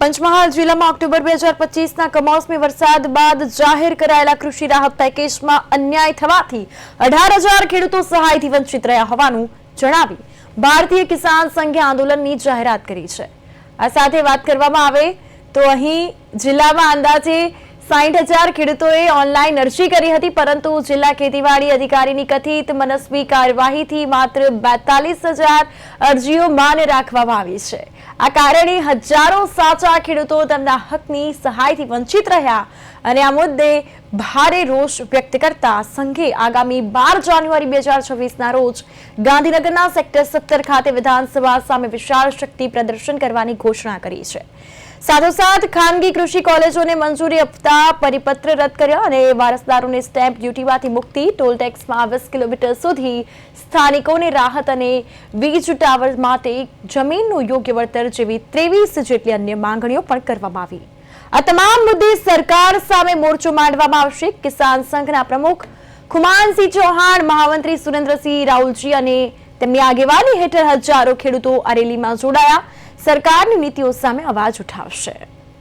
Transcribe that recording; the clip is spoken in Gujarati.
પંચમહાલ જિલ્લામાં ઓક્ટોબર 2025ના કમોસમી વરસાદ બાદ જાહેર કરાયેલા કૃષિ રાહત પેકેજમાં અન્યાય થવાથી 18,000 ખેડૂતો સહાયથી વંચિત રહ્યા હોવાનું જણાવી ભારતીય કિસાન સંઘે આંદોલનની જાહેરાત કરી છે। આ સાથે વાત કરવામાં આવે તો અહીં જિલ્લામાં અંદાજે 60,000 ખેડૂતોએ ઓનલાઈન અરજી કરી હતી, પરંતુ જિલ્લા ખેતીવાડી અધિકારીની કથિત મનસ્વી કાર્યવાહીથી માત્ર 42,000 અરજીઓ માન્ય રાખવામાં આવી છે। આ કારણે હજારો સાચા ખેડૂતો તેમના હકની સહાયથી વંચિત રહ્યા અને આ મુદ્દે ભારે રોષ વ્યક્ત કરતા સંઘે આગામી 12 જાન્યુઆરી 2026ના રોજ ગાંધીનગરના સેક્ટર 17 ખાતે વિધાનસભા સામે વિશાળ શક્તિ પ્રદર્શન કરવાની ઘોષણા કરી છે। સાથોસાથ ખાનગી કૃષિ કોલેજોને મંજૂરી આપતા પરિપત્ર રદ કર્યા અને વારસદારોને સ્ટેમ્પ ડ્યુટીમાંથી મુક્તિ, ટોલ ટેક્સમાં 20 કિલોમીટર સુધી સ્થાનિકોને રાહત અને વીજ ટાવર માટે જમીનનું યોગ્ય વળતર જેવી 23 જેટલી અન્ય માંગણીઓ પણ કરવામાં આવી। આ તમામ મુદ્દે સરકાર સામે મોરચો માંડવામાં આવશે। કિસાન સંઘના પ્રમુખ ખુમાનસિંહ ચૌહાણ, મહામંત્રી સુરેન્દ્રસિંહ રાઉલજી અને તેમની આગેવાની હેઠળ હજારો ખેડૂતો આ રેલીમાં જોડાયા, સરકારની નીતિઓ સામે અવાજ ઉઠાવશે।